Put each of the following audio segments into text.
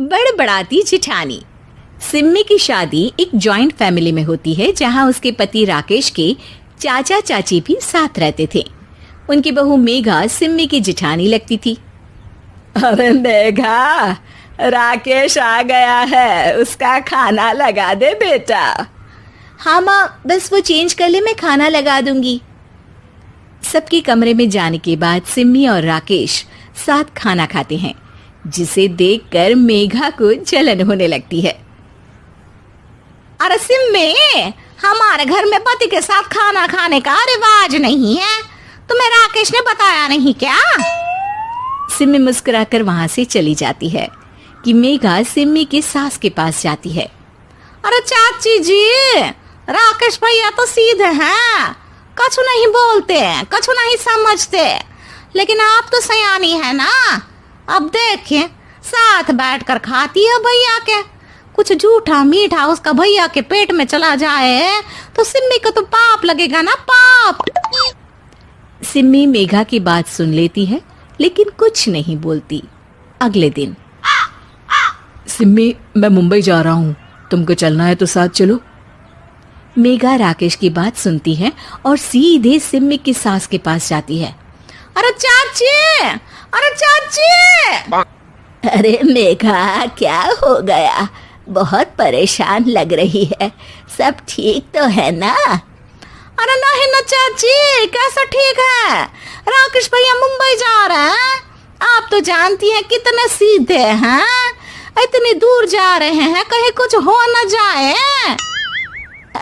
बड़बड़ाती जिठानी। सिम्मी की शादी एक जॉइंट फैमिली में होती है जहां उसके पति राकेश के चाचा चाची भी साथ रहते थे। उनकी बहू मेघा सिम्मी की जिठानी लगती थी। अरे मेघा, राकेश आ गया है, उसका खाना लगा दे बेटा। हाँ माँ, बस वो चेंज कर ले, मैं खाना लगा दूंगी। सबके कमरे में जाने के बाद सिम्मी और राकेश साथ खाना खाते हैं, जिसे देखकर मेघा को जलन होने लगती है। अरे सिम्मी, हमारे घर में पति के साथ खाना खाने का रिवाज नहीं है, तुम्हें राकेश ने बताया नहीं क्या? सिम्मी मुस्कुराकर वहां से चली जाती है कि मेघा सिम्मी की सास के पास जाती है। अरे चाची जी, राकेश भैया तो सीधे हैं, कछु नहीं बोलते, कछु नहीं समझते, लेकिन आप तो सयानी है ना। अब देखिए, साथ बैठकर खाती है भैया के। कुछ झूठा मीठा उसका भैया के पेट में चला जाए तो सिम्मी को तो पाप लगेगा ना, पाप। सिम्मी मेघा की बात सुन लेती है लेकिन कुछ नहीं बोलती। अगले दिन, सिम्मी, मैं मुंबई जा रहा हूँ, तुमको चलना है तो साथ चलो। मेघा राकेश की बात सुनती है और सीधे सिम्मी की सास के पास जाती है। अरे चाची, अरे चाची। अरे मेघा, क्या हो गया? बहुत परेशान लग रही है, सब ठीक तो है ना? अरे नहीं ना चाची, कैसा ठीक है? राकेश भैया मुंबई जा रहे हैं, आप तो जानती हैं कितने सीधे हैं, इतनी दूर जा रहे हैं, कहीं कुछ हो न जाए।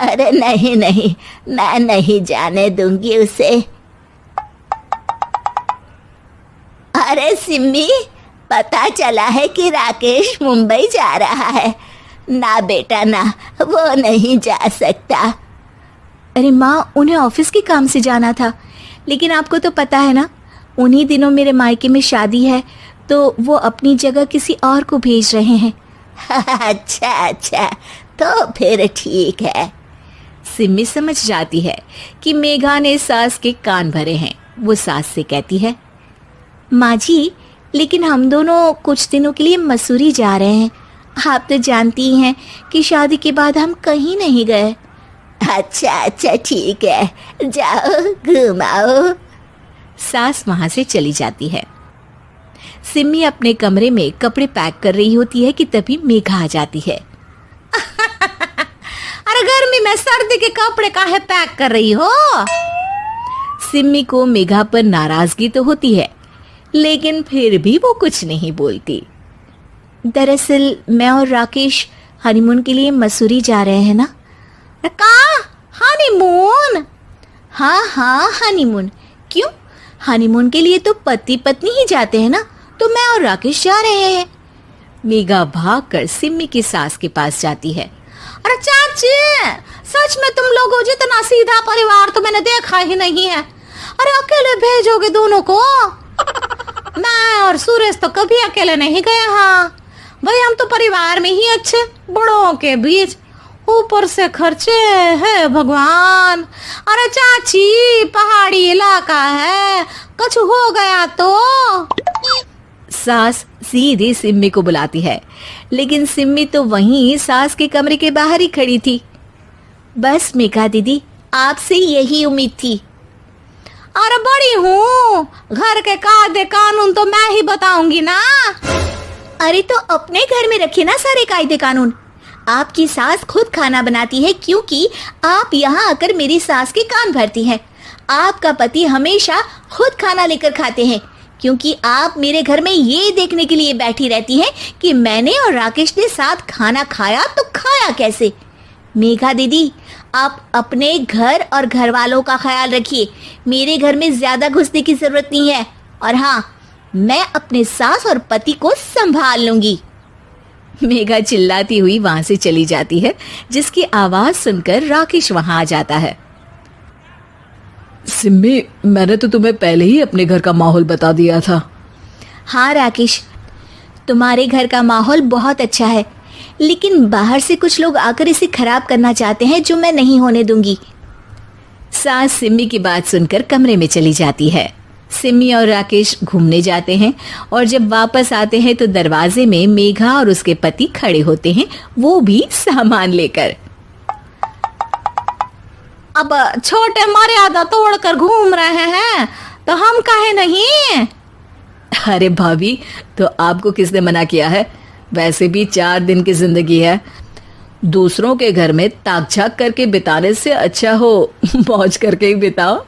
अरे नहीं नहीं, मैं नहीं जाने दूंगी उसे। अरे सिम्मी, पता चला है कि राकेश मुंबई जा रहा है। ना बेटा ना, वो नहीं जा सकता। अरे माँ, उन्हें ऑफिस के काम से जाना था, लेकिन आपको तो पता है ना, उन्हीं दिनों मेरे मायके में शादी है, तो वो अपनी जगह किसी और को भेज रहे हैं। अच्छा अच्छा, तो फिर ठीक है। सिम्मी समझ जाती है कि मेघा ने सास के कान भरे हैं। वो सास से कहती है, माँ जी, लेकिन हम दोनों कुछ दिनों के लिए मसूरी जा रहे हैं। आप तो जानती हैं कि शादी के बाद हम कहीं नहीं गए। अच्छा अच्छा, ठीक है, जाओ घुमाओ। सास वहां से चली जाती है। सिम्मी अपने कमरे में कपड़े पैक कर रही होती है कि तभी मेघा आ जाती है। अरे गर्मी में सर्दी के कपड़े काहे पैक कर रही हो? सिम्मी को मेघा पर नाराजगी तो होती है, लेकिन फिर भी वो कुछ नहीं बोलती। दरअसल मैं और राकेश हनीमून के लिए मसूरी जा रहे हैं ना। का हनीमून? हाँ हाँ, हनीमून। क्यों? हनीमून के लिए तो पति पत्नी ही जाते हैं ना, तो मैं और राकेश जा रहे हैं। मेघा भागकर सिम्मी की सास के पास जाती है। अरे चाची, सच में तुम लोगों जितना सीधा परिवार तो मैंने देखा ही नहीं है। अरे अकेले भेजोगे दोनों को? मैं और सुरेश तो कभी अकेले नहीं गए। हाँ भाई, हम तो परिवार में ही अच्छे, बड़ों के बीच, ऊपर से खर्चे है भगवान। अरे चाची, पहाड़ी इलाका है, कुछ हो गया तो? सास सीधे सिम्मी को बुलाती है, लेकिन सिम्मी तो वहीं सास के कमरे के बाहर ही खड़ी थी। बस मेघा दीदी, आपसे यही उम्मीद थी। अरे बड़ी हूँ, घर के कायदे कानून तो मैं ही बताऊंगी ना। अरे तो अपने घर में रखिए ना सारे कायदे कानून। आपकी सास खुद खाना बनाती है, क्योंकि आप यहाँ आकर मेरी सास के कान भरती हैं। आपका पति हमेशा खुद खाना लेकर खाते हैं, क्योंकि आप मेरे घर में ये देखने के लिए बैठी रहती हैं कि मैंने और राकेश ने साथ खाना खाया तो खाया कैसे। मेघा दीदी, आप अपने घर और घर वालों का ख्याल रखिए, मेरे घर में ज्यादा घुसने की जरूरत नहीं है। और हाँ, मैं अपने सास और पति को संभाल लूंगी। मेघा चिल्लाती हुई वहां से चली जाती है, जिसकी आवाज सुनकर राकेश वहां आ जाता है। सिम्मी, मैंने तो तुम्हें पहले ही अपने घर का माहौल बता दिया था। हाँ राकेश, तुम्हारे घर का माहौल बहुत अच्छा है, लेकिन बाहर से कुछ लोग आकर इसे खराब करना चाहते हैं, जो मैं नहीं होने दूंगी। सास सिम्मी की बात सुनकर कमरे में चली जाती है। सिमी और राकेश घूमने जाते हैं और जब वापस आते हैं तो दरवाजे में मेघा और उसके पति खड़े होते हैं, वो भी सामान लेकर। अब छोटे मर्यादा तोड़कर घूम रहे हैं तो हम काहे नहीं। अरे भाभी, तो आपको किसने मना किया है? वैसे भी 4 दिन की जिंदगी है, दूसरों के घर में ताक झाक करके बिताने से अच्छा हो मौज करके ही बिताओ।